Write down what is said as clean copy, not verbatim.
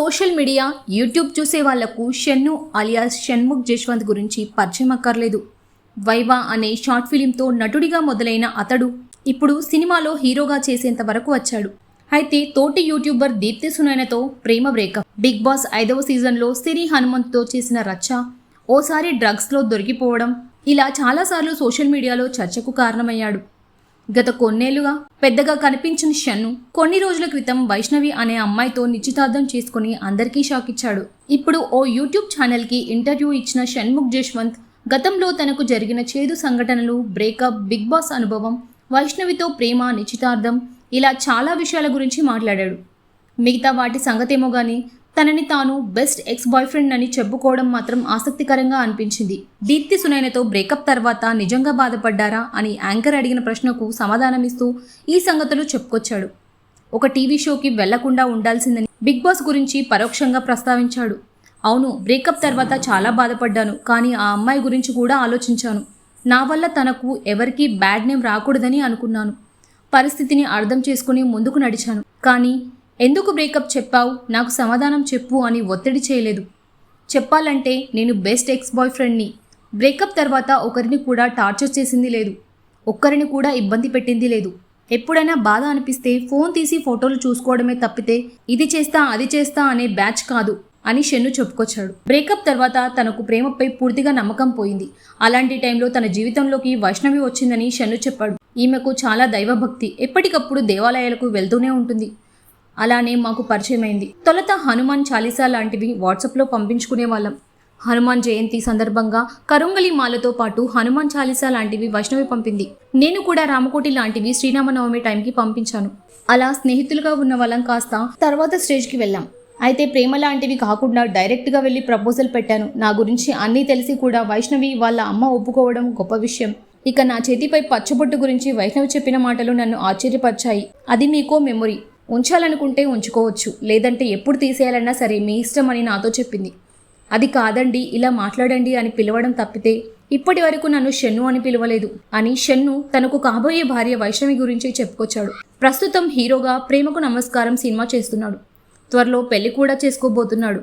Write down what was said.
Social media, YouTube చూసే వాళ్లకు Shannu alias Shanmukh Jaswanth గురించి పరిచయం అక్కర్లేదు. వైవా అనే షార్ట్ ఫిలింతో నటుడిగా మొదలైన అతడు ఇప్పుడు సినిమాలో హీరోగా చేసేంత వరకు వచ్చాడు. అయితే తోటి యూట్యూబర్ దీప్తి సునైనతో ప్రేమ బ్రేకప్. బిగ్ బాస్ 5వ సీజన్లో సిరి హనుమంత్తో చేసిన రచ్చ, ఓసారి డ్రగ్స్లో దొరికిపోవడం, ఇలా చాలాసార్లు సోషల్ మీడియాలో చర్చకు కారణమయ్యాడు. గత కొన్నేళ్లుగా పెద్దగా కనిపించిన షన్ను కొన్ని రోజుల క్రితం వైష్ణవి అనే అమ్మాయితో నిశ్చితార్థం చేసుకుని అందరికీ షాక్ ఇచ్చాడు. ఇప్పుడు ఓ యూట్యూబ్ ఛానల్కి ఇంటర్వ్యూ ఇచ్చిన షణ్ముఖ్ జశ్వంత్ గతంలో తనకు జరిగిన చేదు సంఘటనలు, బ్రేకప్, బిగ్ బాస్ అనుభవం, వైష్ణవితో ప్రేమ, నిశ్చితార్థం, ఇలా చాలా విషయాల గురించి మాట్లాడాడు. మిగతా వాటి సంగతేమో గానీ తనని తాను బెస్ట్ ఎక్స్ బాయ్ ఫ్రెండ్ అని చెప్పుకోవడం మాత్రం ఆసక్తికరంగా అనిపించింది. దీప్తి సునైనతో బ్రేకప్ తర్వాత నిజంగా బాధపడ్డారా అని యాంకర్ అడిగిన ప్రశ్నకు సమాధానమిస్తూ ఈ సంగతులు చెప్పుకొచ్చాడు. ఒక టీవీ షోకి వెళ్లకుండా ఉండాల్సిందని బిగ్ బాస్ గురించి పరోక్షంగా ప్రస్తావించాడు. అవును, బ్రేకప్ తర్వాత చాలా బాధపడ్డాను, కానీ ఆ అమ్మాయి గురించి కూడా ఆలోచించాను. నా వల్ల తనకు ఎవరికీ బ్యాడ్ నేమ్ రాకూడదని అనుకున్నాను. పరిస్థితిని అర్థం చేసుకుని ముందుకు నడిచాను. కానీ ఎందుకు బ్రేకప్ చెప్పావు, నాకు సమాధానం చెప్పు అని ఒత్తిడి చేయలేదు. చెప్పాలంటే నేను బెస్ట్ ఎక్స్ బాయ్ ఫ్రెండ్ని. బ్రేకప్ తర్వాత ఒకరిని కూడా టార్చర్ చేసింది లేదు, ఒక్కరిని కూడా ఇబ్బంది పెట్టింది లేదు. ఎప్పుడైనా బాధ అనిపిస్తే ఫోన్ తీసి ఫోటోలు చూసుకోవడమే తప్పితే ఇది చేస్తా అది చేస్తా అనే బ్యాచ్ కాదు అని షన్ను చెప్పుకొచ్చాడు. బ్రేకప్ తర్వాత తనకు ప్రేమపై పూర్తిగా నమ్మకం పోయింది. అలాంటి టైంలో తన జీవితంలోకి వైష్ణవి వచ్చిందని షన్ను చెప్పాడు. ఈమెకు చాలా దైవభక్తి, ఎప్పటికప్పుడు దేవాలయాలకు వెళ్తూనే ఉంటుంది. అలానే మాకు పరిచయమైంది. తొలుత హనుమాన్ చాలీసా లాంటివి వాట్సాప్లో పంపించుకునే వాళ్ళం. హనుమాన్ జయంతి సందర్భంగా కరుంగలి మాలతో పాటు హనుమాన్ చాలీసా లాంటివి వైష్ణవి పంపింది. నేను కూడా రామకోటి లాంటివి శ్రీరామనవమి టైంకి పంపించాను. అలా స్నేహితులుగా ఉన్న వాళ్ళం కాస్త తర్వాత స్టేజ్కి వెళ్ళాం. అయితే ప్రేమ లాంటివి కాకుండా డైరెక్ట్గా వెళ్ళి ప్రపోజల్ పెట్టాను. నా గురించి అన్నీ తెలిసి కూడా వైష్ణవి వాళ్ళ అమ్మ ఒప్పుకోవడం గొప్ప విషయం. ఇక నా చేతిపై పచ్చబొట్టు గురించి వైష్ణవి చెప్పిన మాటలు నన్ను ఆశ్చర్యపరిచాయి. అది మీకో మెమొరీ, ఉంచాలనుకుంటే ఉంచుకోవచ్చు, లేదంటే ఎప్పుడు తీసేయాలన్నా సరే మీ ఇష్టం అని నాతో చెప్పింది. అది కాదండి, ఇలా మాట్లాడండి అని పిలవడం తప్పితే ఇప్పటి వరకు నన్ను షన్ను అని పిలవలేదు అని షన్ను తనకు కాబోయే భార్య వైష్ణవి గురించి చెప్పుకొచ్చాడు. ప్రస్తుతం హీరోగా ప్రేమకు నమస్కారం సినిమా చేస్తున్నాడు. త్వరలో పెళ్లి కూడా చేసుకోబోతున్నాడు.